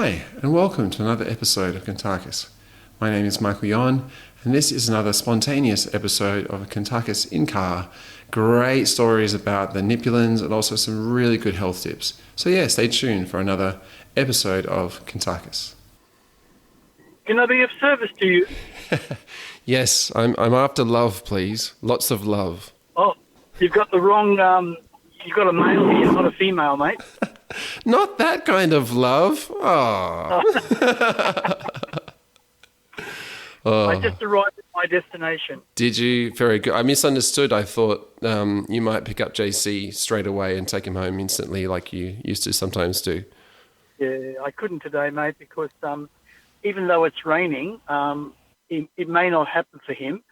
Hi, and welcome to another episode of Kuntarkis. My name is Michael Yon, and this is another spontaneous episode of Kuntarkis in Car. Great stories about the Nipulins and also some really good health tips. So yeah, stay tuned for another episode of Kuntarkis. Can I be of service to you? Yes, I'm after love, please. Lots of love. Oh, you've got the wrong, you've got a male here, not a female, mate. Not that kind of love. Oh. I just arrived at my destination. Did you? Very good. I misunderstood. I thought you might pick up JC straight away and take him home instantly like you used to sometimes do. Yeah, I couldn't today, mate, because even though it's raining, it may not happen for him,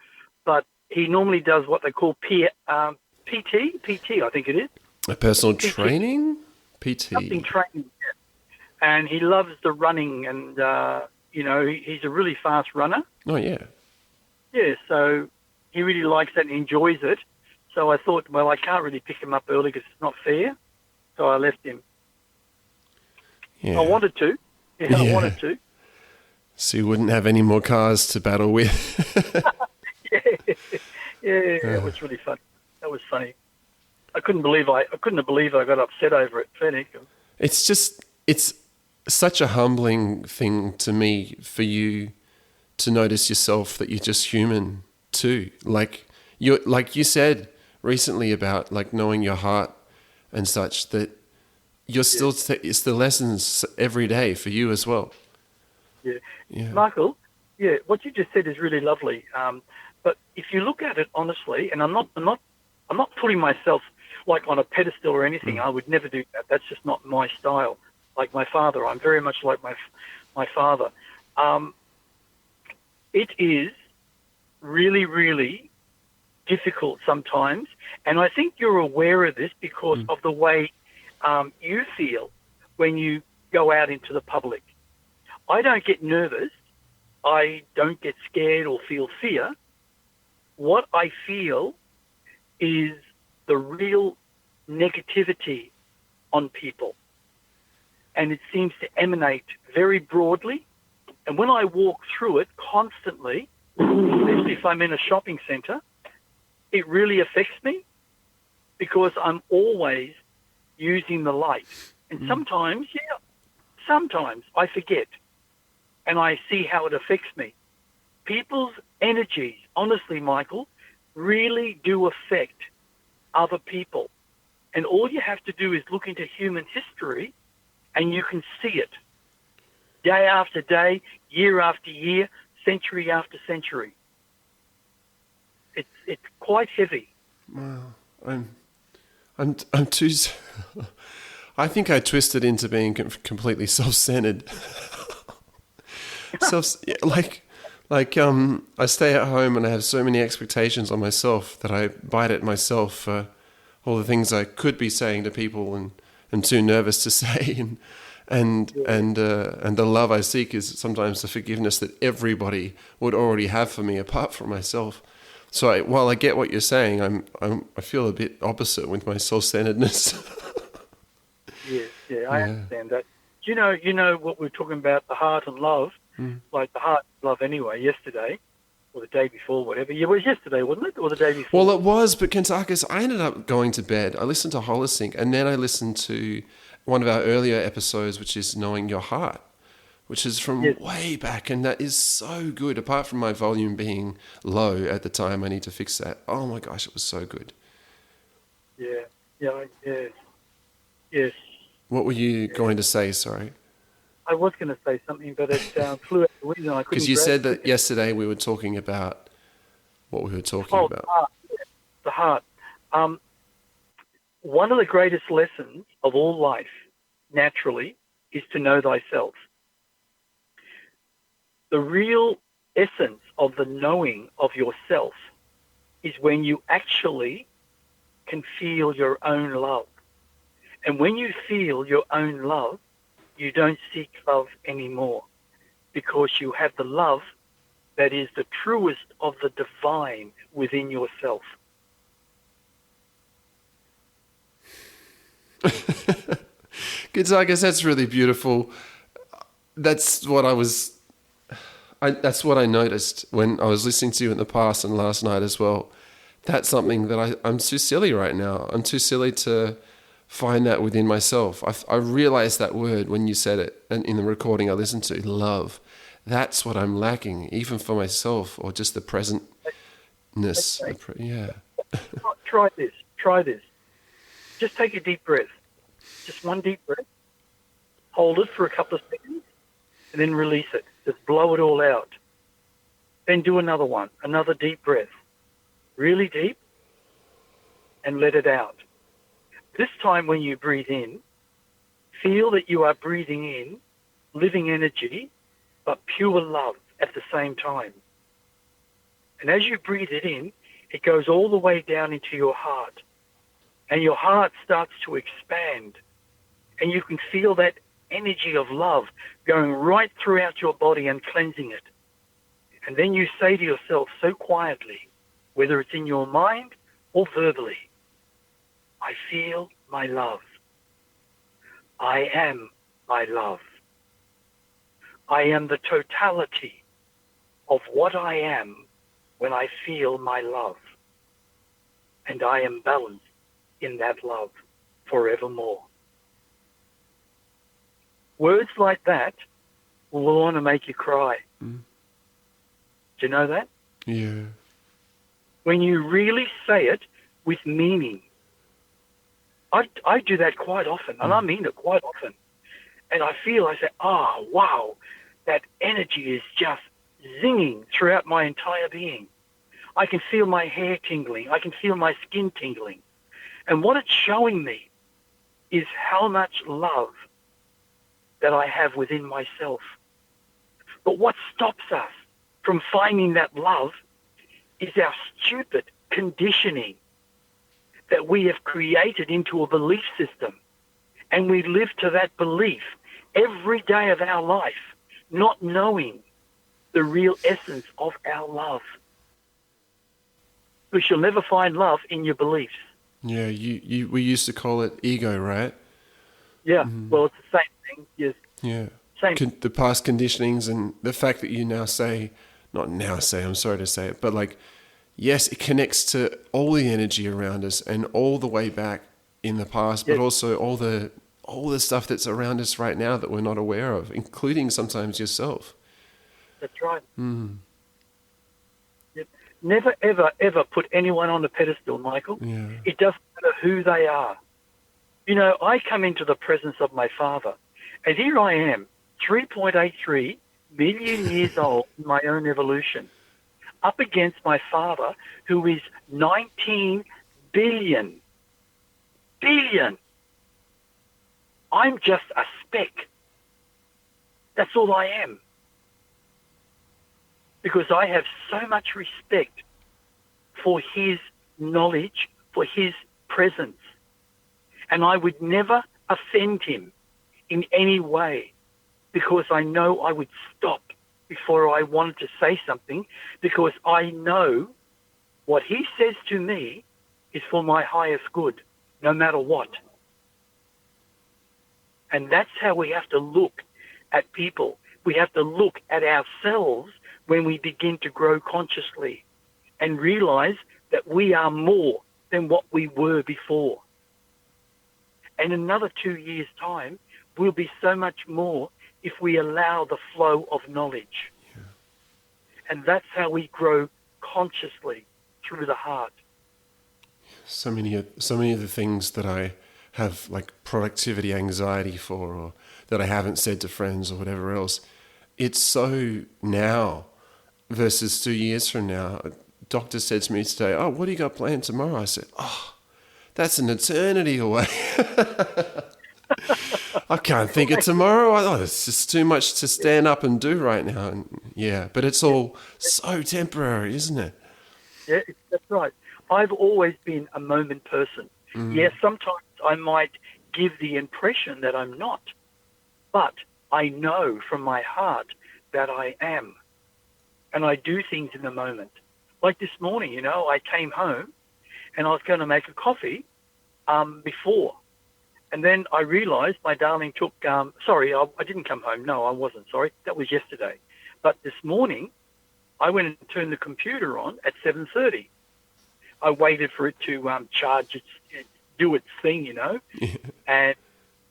but he normally does what they call PT, I think it is. A personal training? PT. Something training, yeah. And he loves the running, and he's a really fast runner. Oh yeah. Yeah, so he really likes that and enjoys it. So I thought, well, I can't really pick him up early because it's not fair. So I left him. Yeah. I wanted to. Yeah, I wanted to. So you wouldn't have any more cars to battle with. yeah, it was really fun. That was funny. I couldn't believe I got upset over it. It's such a humbling thing to me for you to notice yourself that you're just human too. Like you said recently about like knowing your heart and such, that you're still it's the lessons every day for you as well. Yeah. Michael, what you just said is really lovely. But if you look at it honestly, and I'm not putting myself like on a pedestal or anything. I would never do that. That's just not my style. Like my father, I'm very much like my father. It is really, really difficult sometimes, and I think you're aware of this because of the way you feel when you go out into the public. I don't get nervous. I don't get scared or feel fear. What I feel is the real negativity on people. And it seems to emanate very broadly. And when I walk through it constantly, especially if I'm in a shopping centre, it really affects me because I'm always using the light. And sometimes I forget and I see how it affects me. People's energies, honestly, Michael, really do affect other people. And all you have to do is look into human history and you can see it day after day, year after year, century after century. It's quite heavy. Wow. I'm too... I think I twisted into being completely self-centered. I stay at home and I have so many expectations on myself that I bite at myself for all the things I could be saying to people and I'm too nervous to say. And the love I seek is sometimes the forgiveness that everybody would already have for me apart from myself. So while I get what you're saying, I feel a bit opposite with my self-centeredness. I understand that. You know what we were talking about, the heart and love, like the heart and love anyway, yesterday or the day before, whatever. Yeah, it was yesterday, wasn't it? Or the day before? Well, it was, but Kuntarkis, I ended up going to bed. I listened to Holosync and then I listened to one of our earlier episodes, which is Knowing Your Heart, which is from way back, and that is so good. Apart from my volume being low at the time, I need to fix that. Oh my gosh, it was so good. Yes. What were you going to say? Sorry. I was going to say something, but it flew out the window. Because you said that yesterday we were talking about what we were talking about. The heart. One of the greatest lessons of all life, naturally, is to know thyself. The real essence of the knowing of yourself is when you actually can feel your own love. And when you feel your own love, you don't seek love anymore because you have the love that is the truest of the divine within yourself. Kuntarkis, that's really beautiful. that's what that's what I noticed when I was listening to you in the past and last night as well. That's something that I'm too silly right now. I'm too silly to find that within myself. I realized that word when you said it, and in the recording I listened to, love. That's what I'm lacking, even for myself, or just the presentness. Okay. Yeah. Try this. Try this. Just take a deep breath. Just one deep breath. Hold it for a couple of seconds, and then release it. Just blow it all out. Then do another one. Another deep breath. Really deep, and let it out. This time when you breathe in, feel that you are breathing in living energy, but pure love at the same time. And as you breathe it in, it goes all the way down into your heart. And your heart starts to expand. And you can feel that energy of love going right throughout your body and cleansing it. And then you say to yourself so quietly, whether it's in your mind or verbally, I feel my love. I am my love. I am the totality of what I am when I feel my love. And I am balanced in that love forevermore. Words like that will want to make you cry. Do you know that? Yeah. When you really say it with meaning. I do that quite often, and I mean it quite often. And I say, wow, that energy is just zinging throughout my entire being. I can feel my hair tingling. I can feel my skin tingling. And what it's showing me is how much love that I have within myself. But what stops us from finding that love is our stupid conditioning that we have created into a belief system. And we live to that belief every day of our life, not knowing the real essence of our love. We shall never find love in your beliefs. Yeah, we used to call it ego, right? Yeah, well, it's the same thing. Yes. Yeah. Same. The past conditionings and the fact that you I'm sorry to say it, but like, yes, it connects to all the energy around us and all the way back in the past, but also all the stuff that's around us right now that we're not aware of, including sometimes yourself. That's right. Yep. Never, ever, ever put anyone on a pedestal, Michael. Yeah. It doesn't matter who they are. You know, I come into the presence of my Father, and here I am, 3.83 million years old in my own evolution, up against my Father, who is 19 billion. I'm just a speck. That's all I am. Because I have so much respect for his knowledge, for his presence. And I would never offend him in any way, because I know I would stop before I wanted to say something, because I know what he says to me is for my highest good, no matter what. And that's how we have to look at people. We have to look at ourselves when we begin to grow consciously and realize that we are more than what we were before. And in another 2 years' time, we'll be so much more if we allow the flow of knowledge. Yeah. And that's how we grow consciously through the heart. So many of the things that I have like productivity anxiety for, or that I haven't said to friends or whatever else, it's so now versus 2 years from now. A doctor said to me today, "Oh, what do you got planned tomorrow?" I said, "Oh, that's an eternity away." I can't think of tomorrow. It's just too much to stand up and do right now. And yeah, but it's all so temporary, isn't it? Yeah, that's right. I've always been a moment person. Yes, sometimes I might give the impression that I'm not, but I know from my heart that I am. And I do things in the moment. Like this morning, I came home and I was going to make a coffee before. And then I realised my darling took, I didn't come home. No, I wasn't. Sorry. That was yesterday. But this morning, I went and turned the computer on at 7:30. I waited for it to charge do its thing, you know. And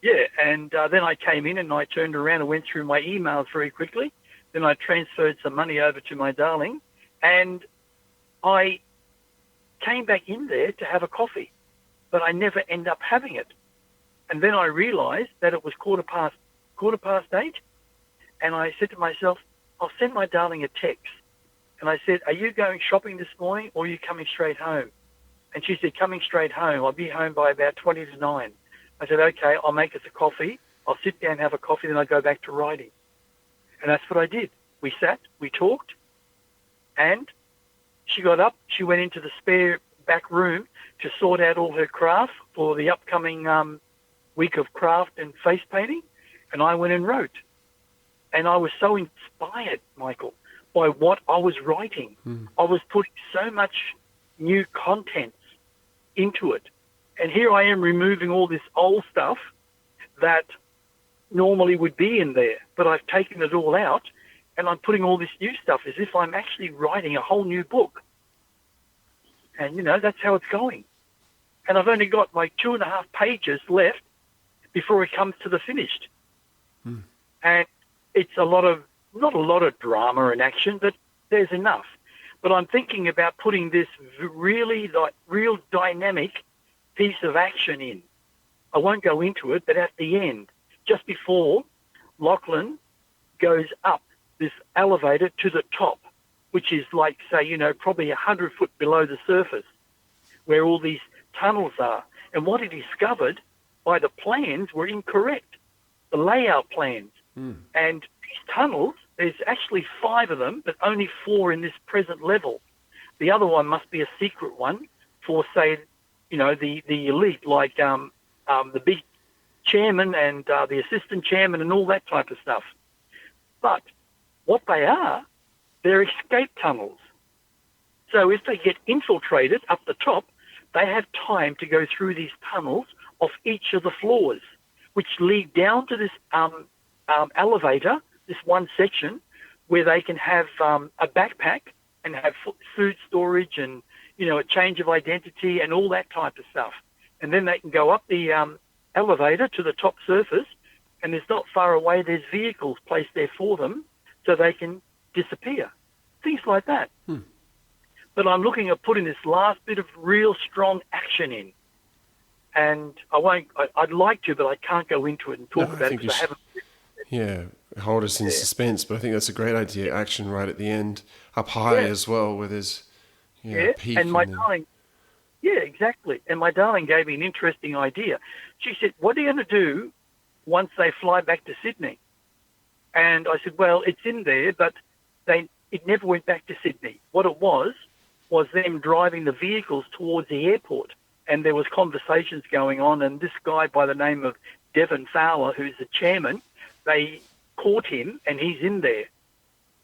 then I came in and I turned around and went through my emails very quickly. Then I transferred some money over to my darling, and I came back in there to have a coffee, but I never end up having it. And then I realised that it was quarter past 8, and I said to myself, I'll send my darling a text. And I said, are you going shopping this morning or are you coming straight home? And she said, coming straight home. I'll be home by about 20 to 9. I said, okay, I'll make us a coffee. I'll sit down and have a coffee, then I'll go back to writing. And that's what I did. We sat, we talked, and she got up. She went into the spare back room to sort out all her craft for the upcoming week of craft and face painting, and I went and wrote. And I was so inspired, Michael, by what I was writing. I was putting so much new content into it. And here I am removing all this old stuff that normally would be in there, but I've taken it all out and I'm putting all this new stuff as if I'm actually writing a whole new book. And, you know, that's how it's going. And I've only got like 2.5 pages left before it comes to the finished. And it's not a lot of drama and action, but there's enough. But I'm thinking about putting this really real dynamic piece of action in. I won't go into it, but at the end, just before Lachlan goes up this elevator to the top, which is like, say, you know, probably 100 foot below the surface, where all these tunnels are. And what he discovered by the plans were incorrect, the layout plans. And these tunnels, there's actually 5 of them, but only 4 in this present level. The other one must be a secret one for, say, you know, the elite, like the big chairman and the assistant chairman and all that type of stuff. But what they are, they're escape tunnels. So if they get infiltrated up the top, they have time to go through these tunnels off each of the floors, which lead down to this elevator, this one section, where they can have a backpack and have food storage and, you know, a change of identity and all that type of stuff. And then they can go up the elevator to the top surface, and it's not far away. There's vehicles placed there for them so they can disappear. Things like that. But I'm looking at putting this last bit of real strong action in. And I'd like to, but I can't go into it and talk about it because I haven't. Yeah, hold us in suspense, but I think that's a great idea. Action right at the end, up high as well, where there's peak. And my darling, exactly. And my darling gave me an interesting idea. She said, what are you going to do once they fly back to Sydney? And I said, well, it's in there, but it never went back to Sydney. What it was them driving the vehicles towards the airport. And there was conversations going on, and this guy by the name of Devon Fowler, who's the chairman, they caught him, and he's in there.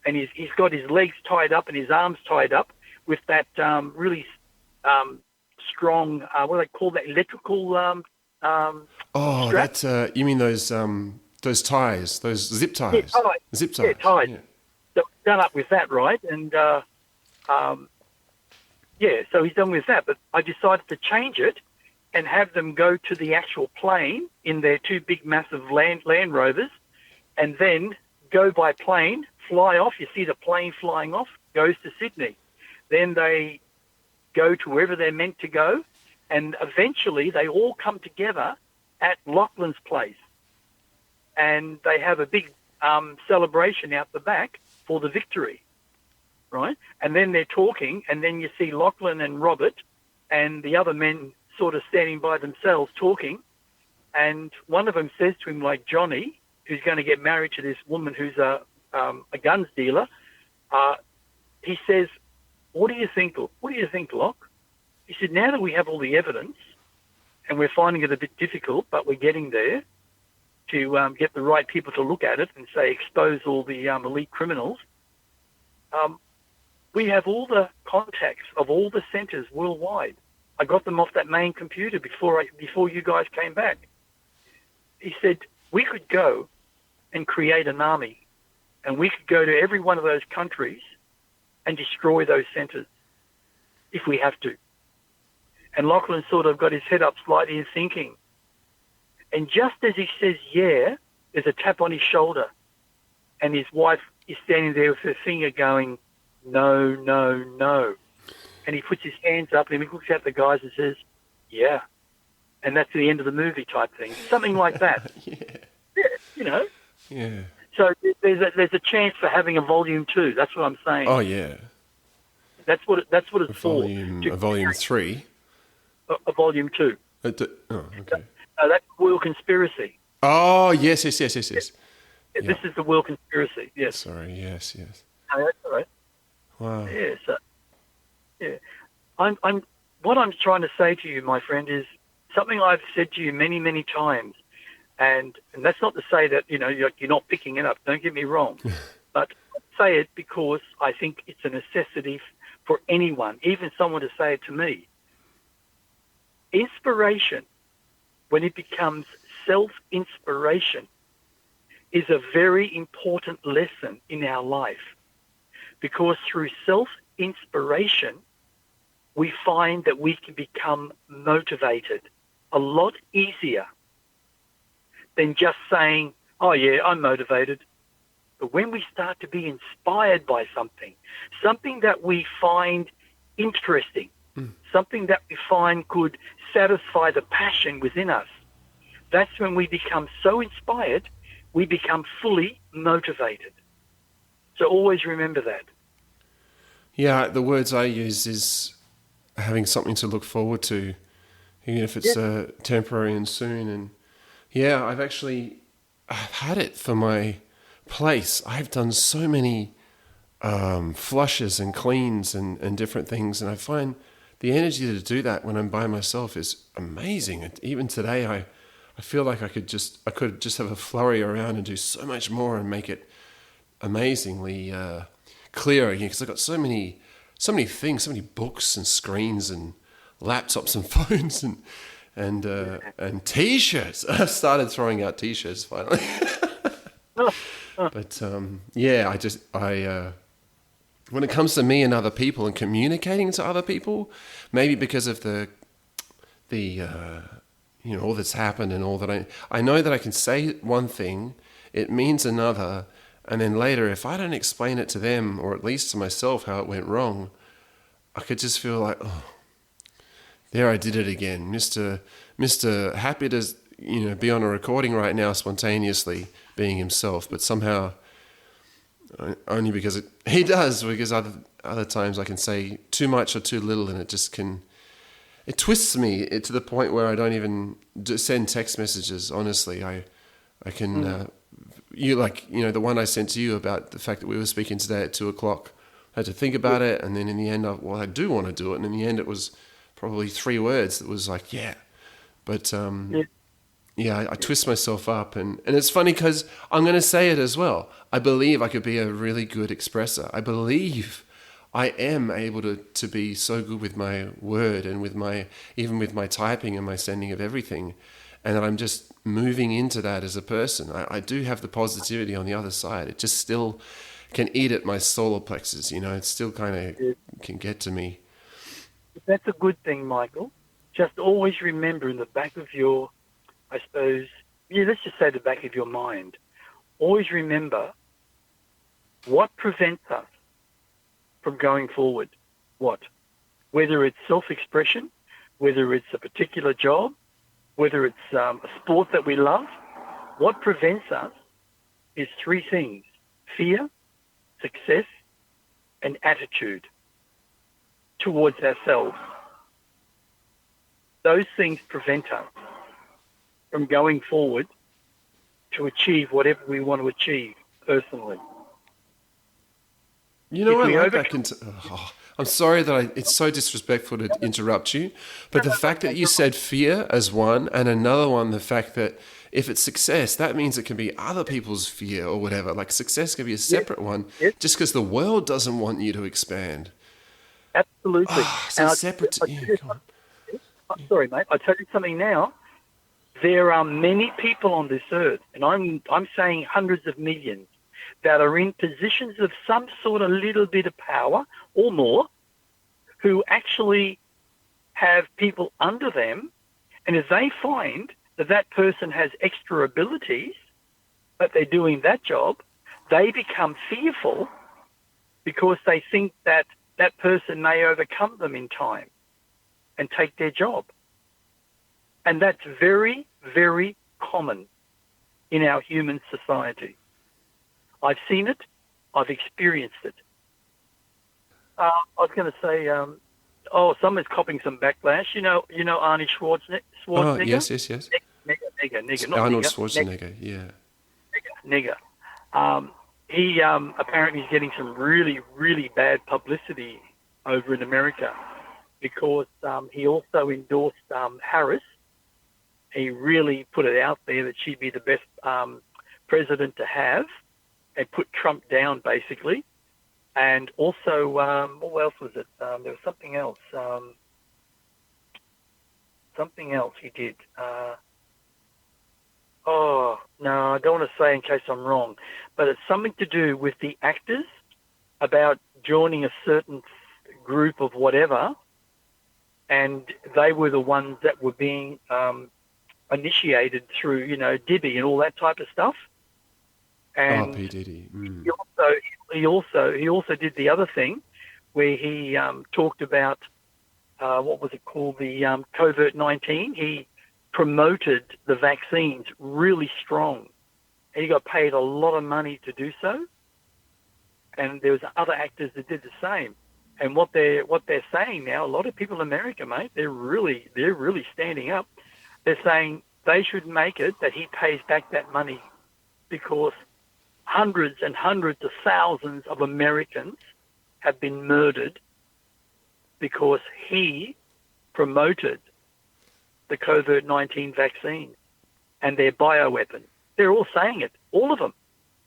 And he's got his legs tied up and his arms tied up with that really strong, what do they call that, electrical strap? That you mean those ties, those zip ties? Yeah, ties. Zip ties. Yeah, ties. Yeah. So done up with that, right? And so he's done with that. But I decided to change it and have them go to the actual plane in their 2 big, massive Land Rovers, and then go by plane, fly off. You see the plane flying off, goes to Sydney. Then they go to wherever they're meant to go, and eventually they all come together at Lachlan's place. And they have a big celebration out the back for the victory, right? And then they're talking, and then you see Lachlan and Robert and the other men sort of standing by themselves talking, and one of them says to him, like Johnny, who's going to get married to this woman who's a guns dealer, he says, what do you think, Locke? He said, now that we have all the evidence, and we're finding it a bit difficult, but we're getting there to get the right people to look at it and say expose all the elite criminals, we have all the contacts of all the centres worldwide. I got them off that main computer before you guys came back. he said, we could go and create an army, and we could go to every one of those countries and destroy those centres if we have to. And Lachlan sort of got his head up slightly and thinking. And just as he says, yeah, there's a tap on his shoulder. And his wife is standing there with her finger going, no, no, no. And he puts his hands up and he looks at the guys and says, yeah. And that's the end of the movie type thing. Something like that. Yeah. Yeah, you know. Yeah. So there's a chance for having a volume 2. That's what I'm saying. Oh, yeah. That's what it's for. A volume 3. A volume 2. Oh, okay. That's World Conspiracy. Oh, yes. This is the World Conspiracy. Yes. Sorry. Yes. No, that's all right. Wow. Yeah. So, yeah. What I'm trying to say to you, my friend, is something I've said to you many, many times, and that's not to say that you're not picking it up. Don't get me wrong, but I say it because I think it's a necessity for anyone, even someone to say it to me. Inspiration, when it becomes self-inspiration, is a very important lesson in our life, because through self-inspiration, we find that we can become motivated a lot easier than just saying, oh yeah, I'm motivated. But when we start to be inspired by something that we find interesting, something that we find could satisfy the passion within us, that's when we become so inspired, we become fully motivated. So always remember that. Yeah, the words I use is having something to look forward to, even if it's temporary and soon. And yeah, I've had it for my place. I've done so many flushes and cleans and different things, and I find the energy to do that when I'm by myself is amazing. And even today, I feel like I could just have a flurry around and do so much more and make it amazingly clear again, because I've got so many things, so many books and screens and laptops and phones and t-shirts. I've started throwing out t-shirts finally. But when it comes to me and other people and communicating to other people, maybe because of the all that's happened and all that, I know that I can say one thing, it means another, and then later, if I don't explain it to them, or at least to myself, how it went wrong, I could just feel like, oh, there I did it again. Mr. Happy to be on a recording right now spontaneously being himself, but somehow only because he does, because other times I can say too much or too little, and it twists me to the point where I don't even send text messages. Honestly, I can the one I sent to you about the fact that we were speaking today at 2:00. I had to think about it, and then in the end, I do want to do it, and in the end, it was probably 3 words that was like, yeah. But I twist myself up, and it's funny because I'm going to say it as well. I believe I could be a really good expresser. I believe I am able to be so good with my word and even with my typing and my sending of everything, and that I'm just moving into that as a person. I do have the positivity on the other side. It just still can eat at my solar plexus, it still kind of can get to me. That's a good thing, Michael. Just always remember in the back of your, I suppose, let's just say the back of your mind, always remember what prevents us from going forward. What? Whether it's self-expression, whether it's a particular job, whether it's a sport that we love, what prevents us is 3 things: fear, success, and attitude towards ourselves. Those things prevent us from going forward to achieve whatever we want to achieve personally. I'm sorry that it's so disrespectful to interrupt you, but the fact that you said fear as one, and another one, the fact that if it's success, that means it can be other people's fear or whatever. Like success can be a separate one, just because the world doesn't want you to expand. Absolutely. So separate. I'm sorry, mate. I'll tell you something now. There are many people on this earth, and I'm saying hundreds of millions, that are in positions of some sort of little bit of power or more, who actually have people under them, and if they find that that person has extra abilities, but they're doing that job, they become fearful because they think that that person may overcome them in time and take their job. And that's very, very common in our human society. I've seen it. I've experienced it. I was going to say, someone's copping some backlash. You know Arnie Schwarzenegger? Oh, yes. Nigger, not Arnold nigger, Schwarzenegger, yeah. Nigger. He apparently is getting some really, really bad publicity over in America because he also endorsed Harris. He really put it out there that she'd be the best president to have, and put Trump down basically. And also, what else was it? There was something else. Something else he did. No, I don't want to say in case I'm wrong, but it's something to do with the actors about joining a certain group of whatever, and they were the ones that were being initiated through, Dibby and all that type of stuff. And P. Diddy. Mm. he also did the other thing where he talked about what was it called, the COVID-19. He promoted the vaccines really strong, and he got paid a lot of money to do so. And there was other actors that did the same. And what they're saying now, a lot of people in America, mate, they're really standing up. They're saying they should make it that he pays back that money, because hundreds and hundreds of thousands of Americans have been murdered because he promoted the COVID-19 vaccine and their bioweapon. They're all saying it, all of them.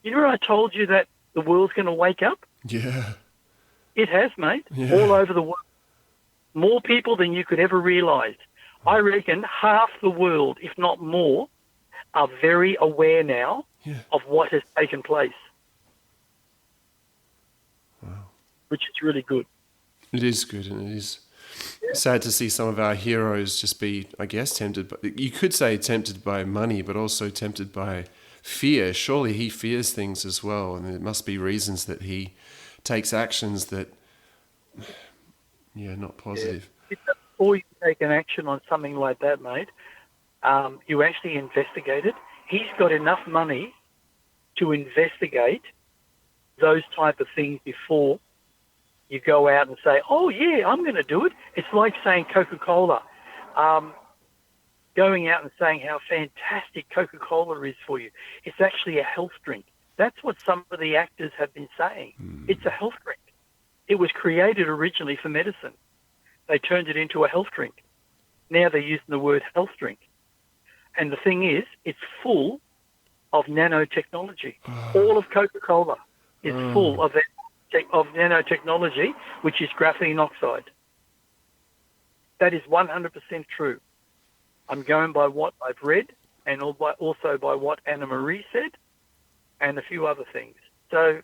You know, I told you that the world's going to wake up? Yeah. It has, mate, Yeah. all over the world. More people than you could ever realize. I reckon half the world, if not more, are very aware now of what has taken place. Wow. Which is really good. It is good, and it is sad to see some of our heroes just be, I guess, tempted. You could say tempted by money, but also tempted by fear. Surely he fears things as well, and there must be reasons that he takes actions that, not positive. Yeah. Before you take an action on something like that, mate, you actually investigate it. He's got enough money to investigate those type of things before you go out and say, oh, yeah, I'm going to do it. It's like saying Coca-Cola. Going out and saying how fantastic Coca-Cola is for you. It's actually a health drink. That's what some of the actors have been saying. It's a health drink. It was created originally for medicine. They turned it into a health drink. Now they're using the word health drink. And the thing is, it's full of nanotechnology. All of Coca-Cola is full of nanotechnology, which is graphene oxide. That is 100% true. I'm going by what I've read, and also by what Anna Marie said, and a few other things. So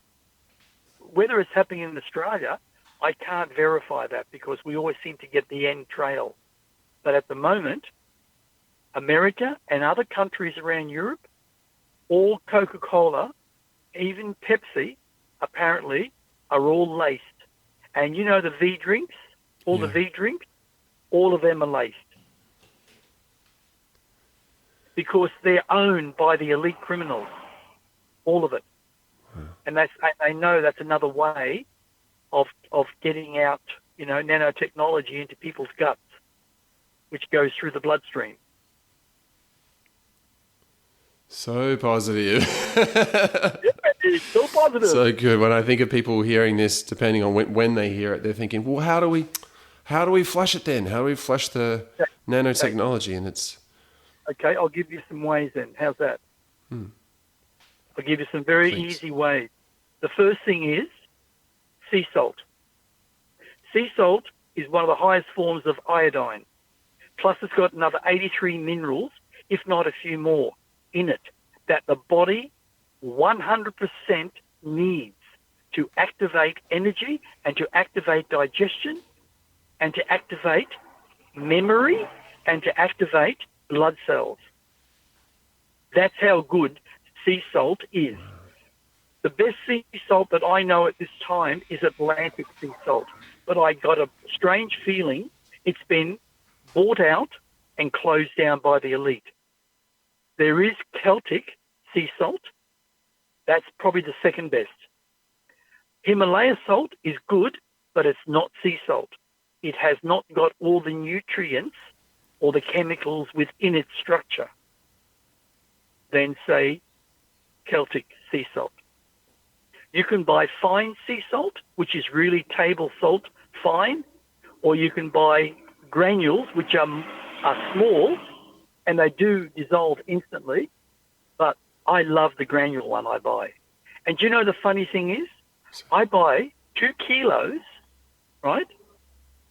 whether it's happening in Australia, I can't verify that, because we always seem to get the end trail. But at the moment, America and other countries around Europe, all Coca-Cola, even Pepsi, apparently, are all laced. And you know the V drinks, the V drinks, all of them are laced. Because they're owned by the elite criminals, all of it. And I know that's another way of getting out, nanotechnology into people's guts, which goes through the bloodstream. So positive. It's so positive. So good. When I think of people hearing this, depending on when they hear it, they're thinking, well, how do we flush it then? How do we flush the nanotechnology? And it's... Okay, I'll give you some ways then. How's that? I'll give you some very easy ways. The first thing is sea salt. Sea salt is one of the highest forms of iodine. Plus, it's got another 83 minerals if not a few more, in it that the body 100% needs to activate energy and to activate digestion and to activate memory and to activate blood cells. That's how good sea salt is. The best sea salt that I know at this time is Atlantic sea salt, but I got a strange feeling it's been bought out and closed down by the elite. There is Celtic sea salt. That's probably the second best. Himalaya salt is good, but it's not sea salt. It has not got all the nutrients or the chemicals within its structure than, say, Celtic sea salt. You can buy fine sea salt, which is really table salt fine, or you can buy granules, which are small, and they do dissolve instantly, but I love the granule one I buy. And do you know the funny thing is? I buy 2 kilos, right?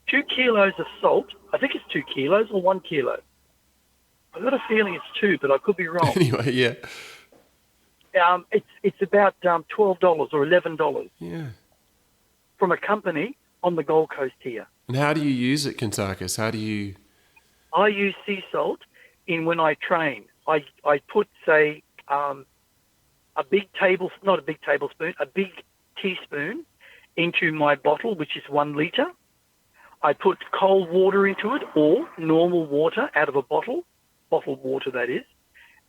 2 kilos of salt. I think it's 2 kilos or 1 kilo. I've got a feeling it's 2, but I could be wrong. Anyway, yeah. It's about $12 or $11. Yeah. From a company on the Gold Coast here. And how do you use it, Kuntarkis? How do you... I use sea salt in when I train. I put, say, a big teaspoon into my bottle, which is 1 litre. I put cold water into it, or normal water out of a bottled water that is,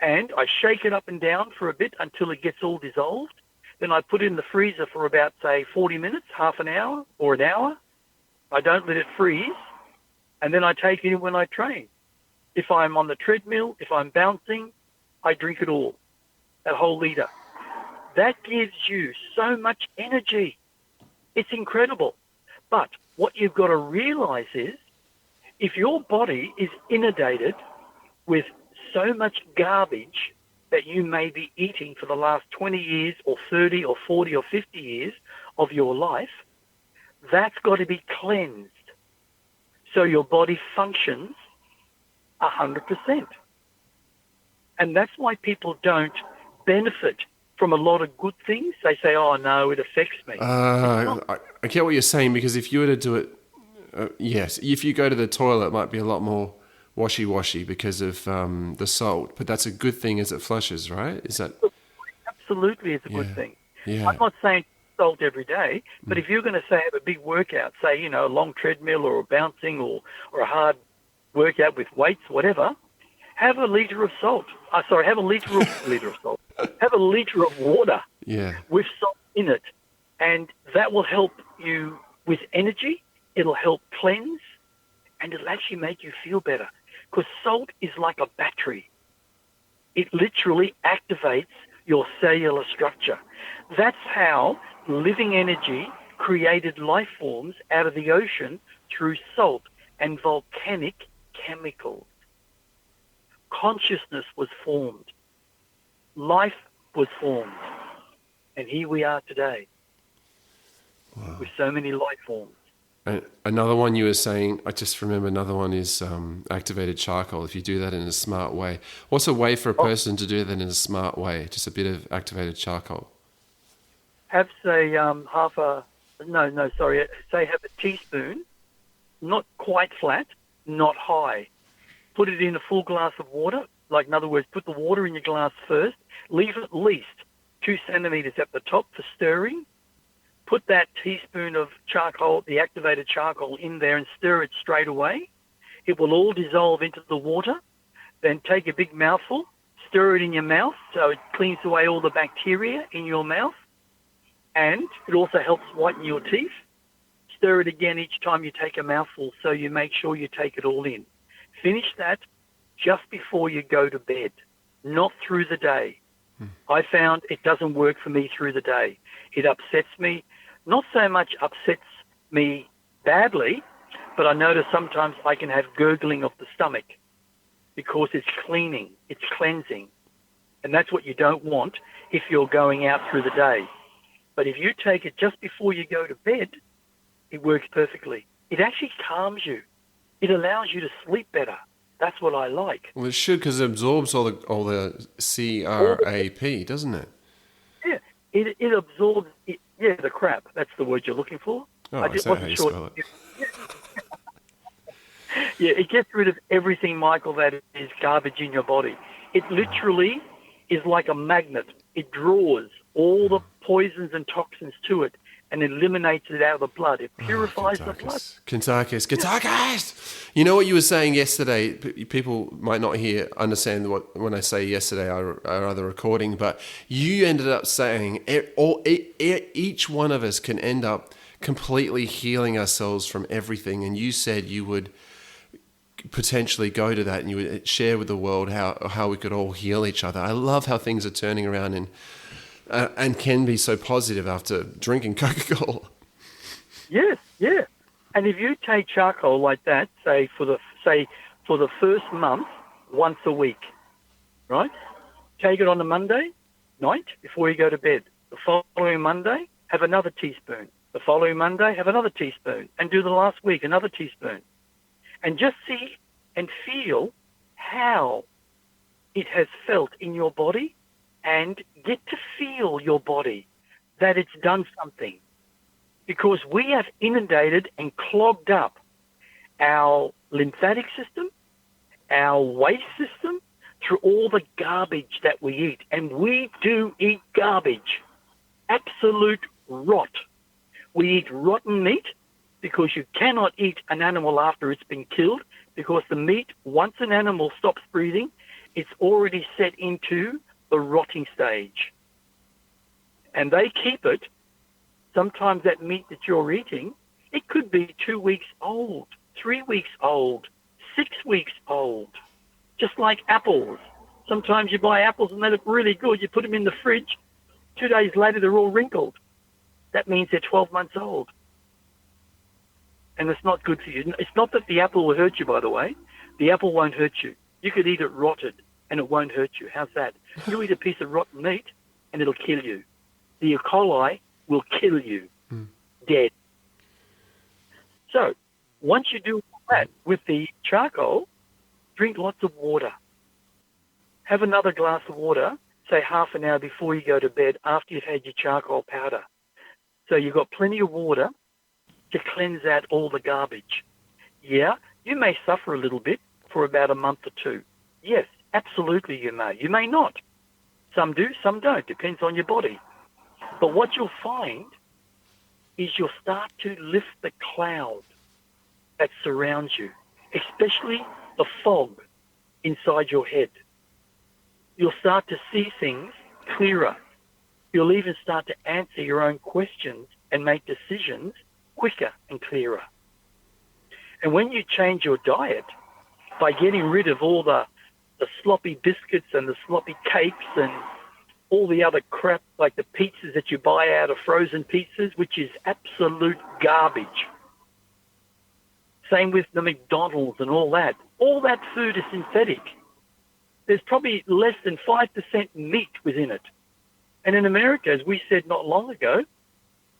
and I shake it up and down for a bit until it gets all dissolved. Then I put it in the freezer for about, say, 40 minutes, half an hour or an hour. I don't let it freeze, and then I take it in when I train. If I'm on the treadmill, if I'm bouncing, I drink it all, that whole litre. That gives you so much energy. It's incredible. But what you've got to realize is, if your body is inundated with so much garbage that you may be eating for the last 20 years or 30 or 40 or 50 years of your life, that's got to be cleansed so your body functions 100%. And that's why people don't benefit from a lot of good things. They say, oh, no, it affects me. I get what you're saying, because if you were to do it, yes, if you go to the toilet, it might be a lot more washy-washy because of the salt. But that's a good thing as it flushes, right? Is that... Absolutely, it's a good thing. Yeah. I'm not saying salt every day, but if you're going to, say, have a big workout, say, a long treadmill or a bouncing or a hard workout with weights, whatever, have a litre of salt. Have a litre of salt. Have a litre of water with salt in it, and that will help you with energy. It'll help cleanse, and it'll actually make you feel better, because salt is like a battery. It literally activates your cellular structure. That's how living energy created life forms out of the ocean through salt and volcanic chemicals. Consciousness was formed. Life was formed. And here we are today. Wow. With so many life forms. And another one you were saying, I just remember another one is activated charcoal, if you do that in a smart way. What's a way for a person to do that in a smart way? Just a bit of activated charcoal. Have, say, have a teaspoon, not quite flat, not high. Put it in a full glass of water. Like, in other words, put the water in your glass first. Leave at least 2 centimetres at the top for stirring. Put that teaspoon of charcoal, the activated charcoal, in there and stir it straight away. It will all dissolve into the water. Then take a big mouthful, stir it in your mouth so it cleans away all the bacteria in your mouth. And it also helps whiten your teeth. Stir it again each time you take a mouthful so you make sure you take it all in. Finish that just before you go to bed, not through the day. I found it doesn't work for me through the day. It upsets me. Not so much upsets me badly, but I notice sometimes I can have gurgling of the stomach because it's cleaning, it's cleansing. And that's what you don't want if you're going out through the day. But if you take it just before you go to bed, it works perfectly. It actually calms you. It allows you to sleep better. That's what I like. Well, it should, because it absorbs all the CRAP, doesn't it? Yeah, it absorbs. Yeah, the crap. That's the word you're looking for. Oh, I is just that how wasn't you sure. spell it? Yeah, it gets rid of everything, Michael, that is garbage in your body. It literally is like a magnet. It draws all the poisons and toxins to it and eliminates it out of the blood. It purifies the blood. Kuntarkis. You know what you were saying yesterday? People might not understand what when I say yesterday, our other recording, but you ended up saying each one of us can end up completely healing ourselves from everything, and you said you would potentially go to that and you would share with the world how we could all heal each other. I love how things are turning around and can be so positive after drinking Coca-Cola. Yes, yeah. And if you take charcoal like that, say for the first month, once a week, right? Take it on a Monday night before you go to bed. The following Monday, have another teaspoon. The following Monday, have another teaspoon. And do the last week, another teaspoon. And just see and feel how it has felt in your body, and get to feel your body, that it's done something. Because we have inundated and clogged up our lymphatic system, our waste system, through all the garbage that we eat. And we do eat garbage. Absolute rot. We eat rotten meat, because you cannot eat an animal after it's been killed, because the meat, once an animal stops breathing, it's already set into the rotting stage. And they keep it, sometimes that meat that you're eating, it could be 2 weeks old, 3 weeks old, 6 weeks old, just like apples. Sometimes you buy apples and they look really good. You put them in the fridge, 2 days later they're all wrinkled. That means they're 12 months old. And it's not good for you. It's not that the apple will hurt you, by the way. The apple won't hurt you. You could eat it rotted and it won't hurt you. How's that? You eat a piece of rotten meat and it'll kill you. The E. coli will kill you dead. So once you do that with the charcoal, drink lots of water. Have another glass of water, say half an hour before you go to bed, after you've had your charcoal powder. So you've got plenty of water to cleanse out all the garbage. Yeah, you may suffer a little bit for about a month or two. Yes, absolutely you may. You may not. Some do, some don't. Depends on your body. But what you'll find is you'll start to lift the cloud that surrounds you, especially the fog inside your head. You'll start to see things clearer. You'll even start to answer your own questions and make decisions quicker and clearer. And when you change your diet by getting rid of all the sloppy biscuits and the sloppy cakes and all the other crap, like the pizzas that you buy out of frozen pizzas, which is absolute garbage. Same with the McDonald's and all that. All that food is synthetic. There's probably less than 5% meat within it. And in America, as we said not long ago,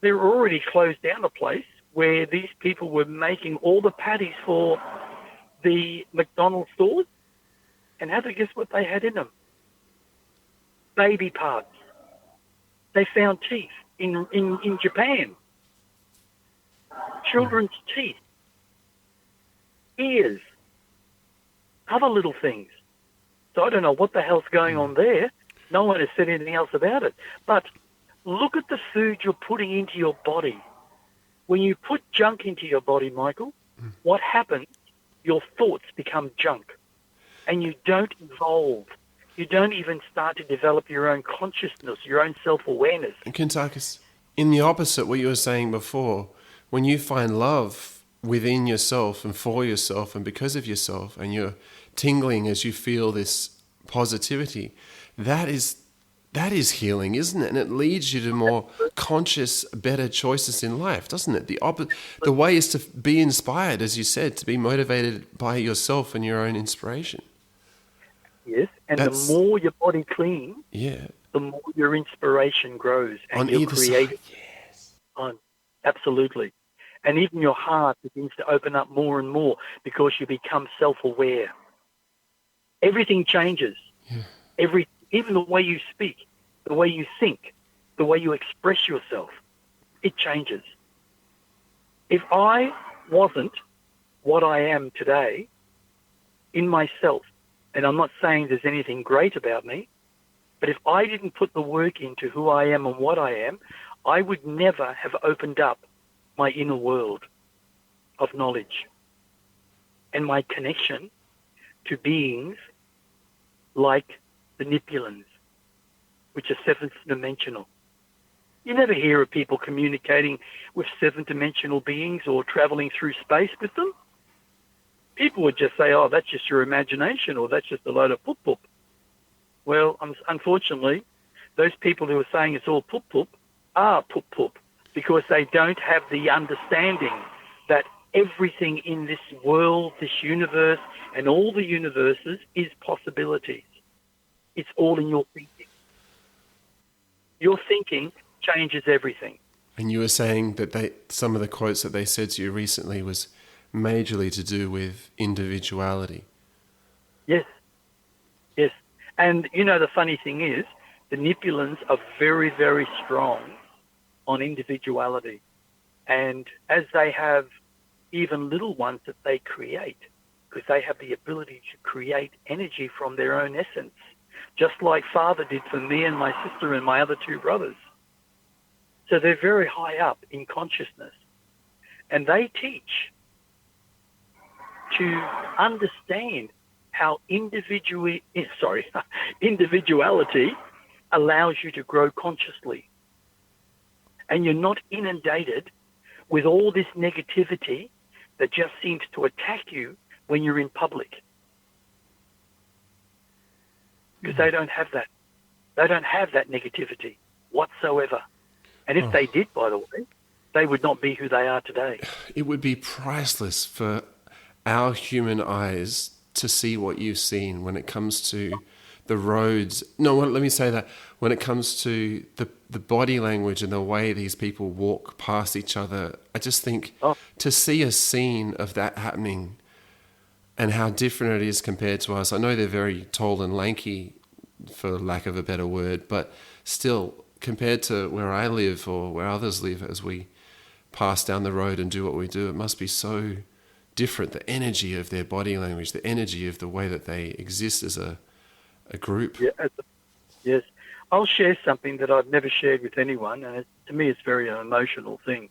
they were already closed down a place where these people were making all the patties for the McDonald's stores. And have a guess what they had in them? Baby parts. They found teeth in Japan. Children's teeth. Ears. Other little things. So I don't know what the hell's going on there. No one has said anything else about it. But look at the food you're putting into your body. When you put junk into your body, Michael, what happens? Your thoughts become junk. And you don't evolve. You don't even start to develop your own consciousness, your own self-awareness. And Kuntarkis, in the opposite, what you were saying before, when you find love within yourself and for yourself and because of yourself, and you're tingling as you feel this positivity, that is healing, isn't it? And it leads you to more conscious, better choices in life, doesn't it? The way is to be inspired, as you said, to be motivated by yourself and your own inspiration. Yes, and the more your body cleans, the more your inspiration grows and your creative. Yes. Absolutely. And even your heart begins to open up more and more because you become self-aware. Everything changes. Even the way you speak, the way you think, the way you express yourself, it changes. If I wasn't what I am today in myself, and I'm not saying there's anything great about me, but if I didn't put the work into who I am and what I am, I would never have opened up my inner world of knowledge and my connection to beings like the Nipulans, which are seventh dimensional. You never hear of people communicating with seventh dimensional beings or traveling through space with them. People would just say, oh, that's just your imagination, or that's just a load of poop-poop. Well, unfortunately, those people who are saying it's all poop-poop are poop-poop, because they don't have the understanding that everything in this world, this universe, and all the universes is possibilities. It's all in your thinking. Your thinking changes everything. And you were saying that some of the quotes that they said to you recently was majorly to do with individuality. Yes. Yes. And, the funny thing is, the Nipulans are very, very strong on individuality. And as they have even little ones that they create, because they have the ability to create energy from their own essence, just like Father did for me and my sister and my other two brothers. So they're very high up in consciousness. And they teach to understand how individuality allows you to grow consciously. And you're not inundated with all this negativity that just seems to attack you when you're in public. Because they don't have that. They don't have that negativity whatsoever. And if they did, by the way, they would not be who they are today. It would be priceless for our human eyes to see what you've seen when it comes to the roads. No, let me say that. When it comes to the body language and the way these people walk past each other, I just think to see a scene of that happening and how different it is compared to us. I know they're very tall and lanky, for lack of a better word, but still, compared to where I live or where others live, as we pass down the road and do what we do, it must be so different. The energy of their body language, the energy of the way that they exist as a group. Yeah, yes. I'll share something that I've never shared with anyone, and to me it's very an emotional thing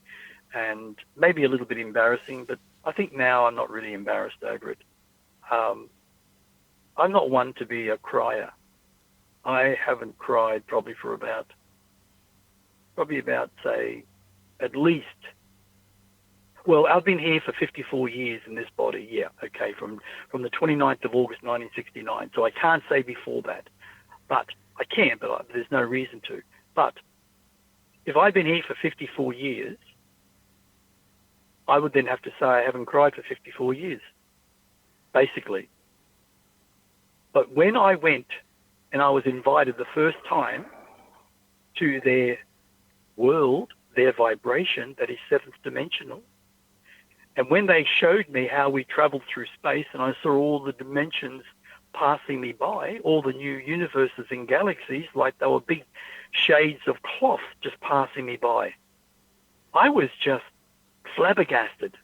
and maybe a little bit embarrassing, but I think now I'm not really embarrassed over it. I'm not one to be a crier. I haven't cried probably about, say, at least, well, I've been here for 54 years in this body, yeah, okay, from the 29th of August 1969, so I can't say before that, but I can, but there's no reason to. But if I've been here for 54 years, I would then have to say I haven't cried for 54 years, basically. But when I went and I was invited the first time to their world, their vibration that is seventh dimensional, and when they showed me how we traveled through space and I saw all the dimensions passing me by, all the new universes and galaxies, like they were big shades of cloth just passing me by, I was just flabbergasted.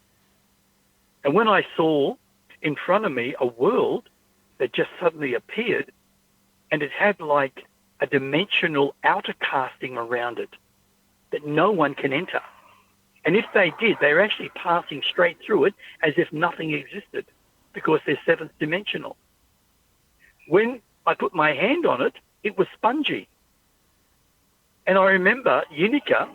And when I saw in front of me a world that just suddenly appeared, and it had like a dimensional outer casting around it that no one can enter. And if they did, they were actually passing straight through it as if nothing existed, because they're seventh dimensional. When I put my hand on it, it was spongy. And I remember Unica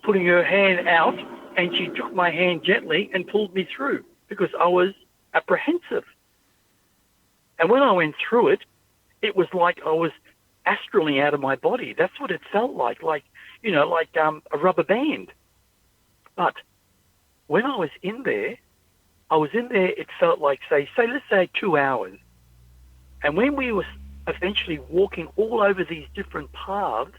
putting her hand out, and she took my hand gently and pulled me through because I was apprehensive. And when I went through it, it was like I was astrally out of my body. That's what it felt like a rubber band. But when I was in there, it felt like, let's say 2 hours. And when we were eventually walking all over these different paths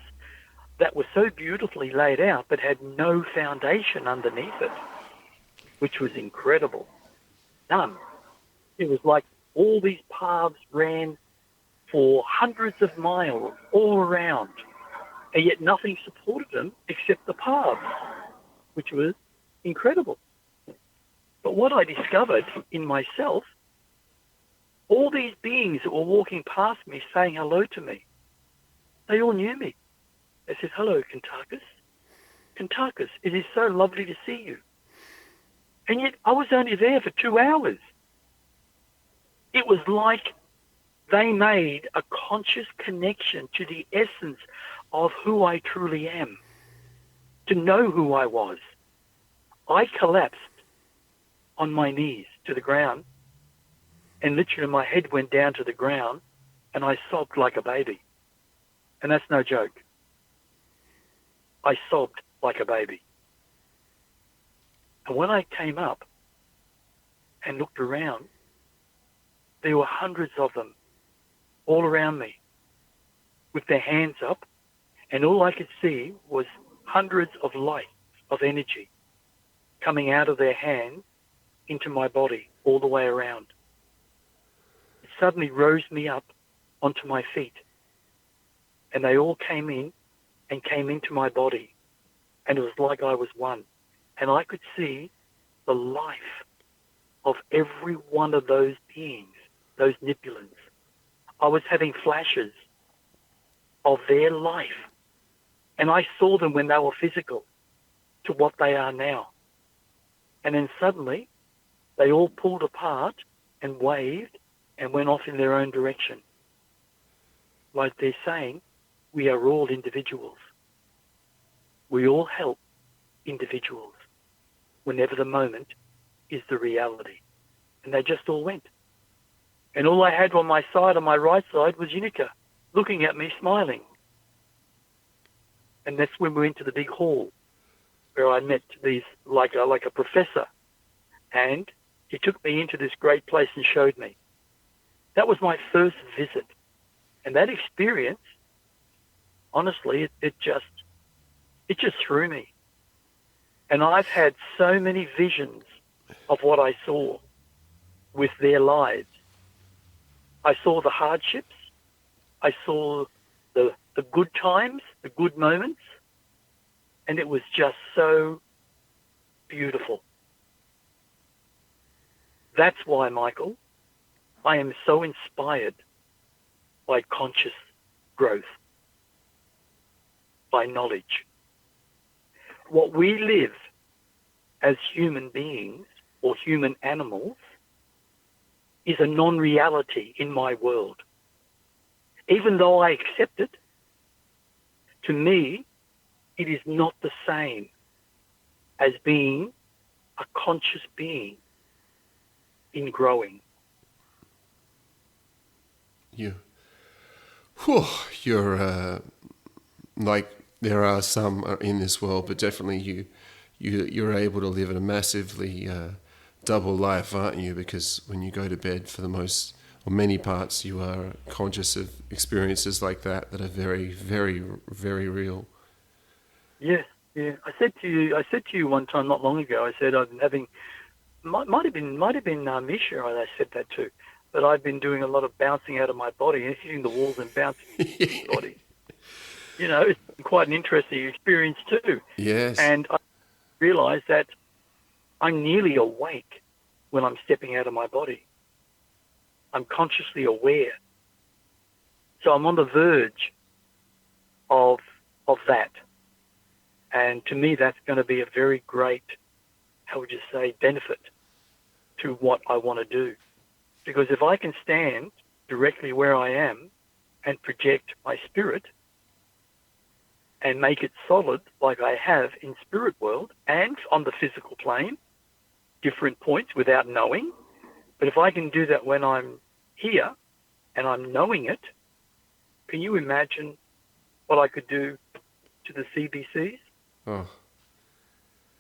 that were so beautifully laid out but had no foundation underneath it, which was incredible. None. It was like all these paths ran for hundreds of miles all around, and yet nothing supported them except the paths, which was incredible. But what I discovered in myself, all these beings that were walking past me saying hello to me, they all knew me. They said, "Hello, Kuntarkis. Kuntarkis, it is so lovely to see you." And yet I was only there for 2 hours. It was like they made a conscious connection to the essence of who I truly am, to know who I was. I collapsed on my knees to the ground, and literally my head went down to the ground, and I sobbed like a baby. And that's no joke. I sobbed like a baby. And when I came up and looked around, there were hundreds of them all around me with their hands up, and all I could see was hundreds of lights of energy coming out of their hands into my body all the way around. It suddenly rose me up onto my feet, and they all came in and came into my body, and it was like I was one. And I could see the life of every one of those beings, those Nipulans. I was having flashes of their life, and I saw them when they were physical to what they are now. And then suddenly, they all pulled apart and waved and went off in their own direction. Like they're saying, we are all individuals. We all help individuals whenever the moment is the reality. And they just all went. And all I had on my side, on my right side, was Unica, looking at me, smiling. And that's when we went to the big hall, where I met these, like a professor. And he took me into this great place and showed me. That was my first visit. And that experience, honestly, it just threw me. And I've had so many visions of what I saw with their lives. I saw the hardships. I saw the good times, the good moments. And it was just so beautiful. That's why, Michael, I am so inspired by conscious growth, by knowledge. What we live as human beings or human animals is a non-reality in my world. Even though I accept it, to me, it is not the same as being a conscious being in growing. You're like there are some in this world, but definitely you're able to live in a massively double life, aren't you? Because when you go to bed, for the most or many parts, you are conscious of experiences like that are very, very, very real. Yeah. I said to you one time not long ago. I said I've been having might have been Misha. I said that too. But I've been doing a lot of bouncing out of my body and hitting the walls and bouncing my body. You know, it's been quite an interesting experience too. Yes. And I realised that I'm nearly awake when I'm stepping out of my body. I'm consciously aware. So I'm on the verge of that. And to me, that's going to be a very great, how would you say, benefit to what I want to do. Because if I can stand directly where I am and project my spirit and make it solid like I have in spirit world and on the physical plane, different points without knowing, but if I can do that when I'm here and I'm knowing it, can you imagine what I could do to the CBCs? Oh.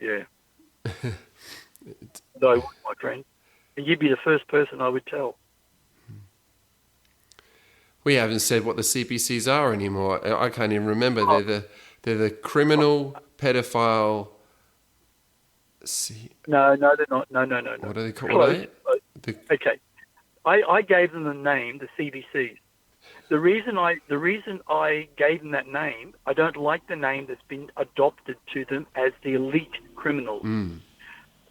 Yeah. No, my friend. And you'd be the first person I would tell. We haven't said what the CPCs are anymore. I can't even remember. They're the criminal pedophile. No, they're not. No. What are they called? Close. The Okay. I gave them the name, the CBCs. The reason I gave them that name, I don't like the name that's been adopted to them as the elite criminals.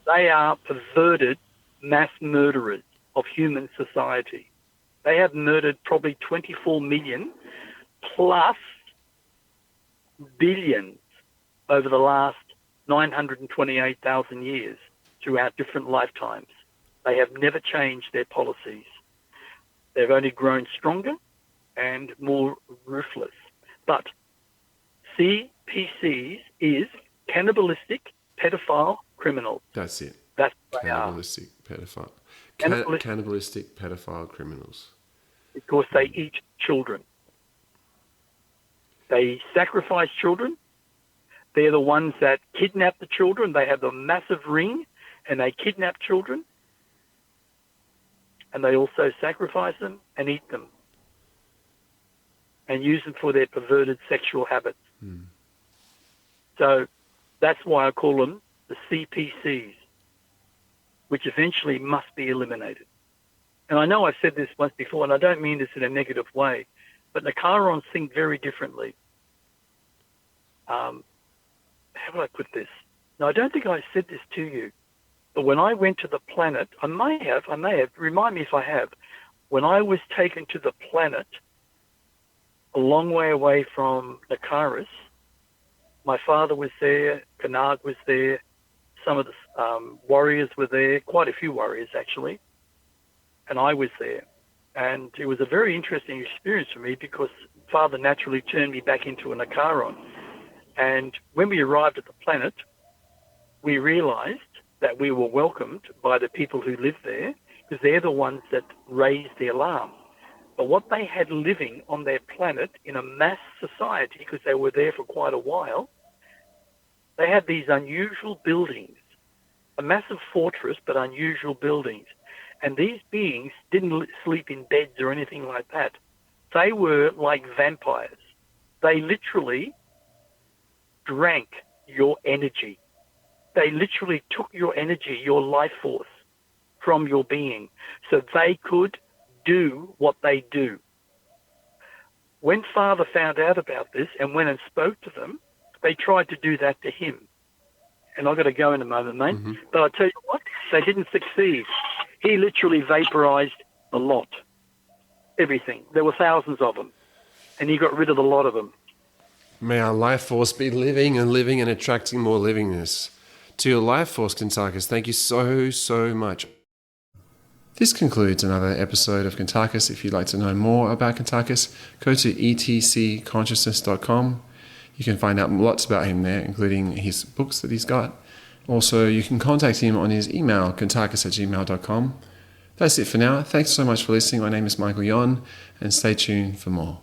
They are perverted mass murderers of human society. They have murdered probably 24 million plus billions over the last 928,000 years throughout different lifetimes. They have never changed their policies. They've only grown stronger and more ruthless. But CPCs is cannibalistic pedophile criminals. That's it. That's what they are. Cannibalistic pedophile. Cannibalistic pedophile criminals. Because they eat children. They sacrifice children. They're the ones that kidnap the children. They have a massive ring and they kidnap children. And they also sacrifice them and eat them. And use them for their perverted sexual habits. So that's why I call them the CPCs, which eventually must be eliminated. And I know I've said this once before, and I don't mean this in a negative way, but Nakarons think very differently. How would I put this? No, I don't think I said this to you, but when I went to the planet, I may have, remind me if I have, when I was taken to the planet, a long way away from Nakaris, my father was there, Kanag was there, some of the warriors were there, quite a few warriors actually, and I was there. And it was a very interesting experience for me because Father naturally turned me back into a Nakaron. And when we arrived at the planet, we realized that we were welcomed by the people who lived there because they're the ones that raised the alarm. But what they had living on their planet in a mass society, because they were there for quite a while, they had these unusual buildings, a massive fortress, but unusual buildings. And these beings didn't sleep in beds or anything like that. They were like vampires. They literally drank your energy. They literally took your energy, your life force from your being so they could do what they do. When Father found out about this and went and spoke to them, they tried to do that to him. And I've got to go in a moment, mate. But I tell you what, they didn't succeed. He literally vaporized the lot. Everything. There were thousands of them. And he got rid of a lot of them. May our life force be living and living and attracting more livingness. To your life force, Kuntarkis, thank you so much. This concludes another episode of Kuntarkis. If you'd like to know more about Kuntarkis, go to etcconsciousness.com. You can find out lots about him there, including his books that he's got. Also, you can contact him on his email, kuntarkis@gmail.com. That's it for now. Thanks so much for listening. My name is Michael Yon, and stay tuned for more.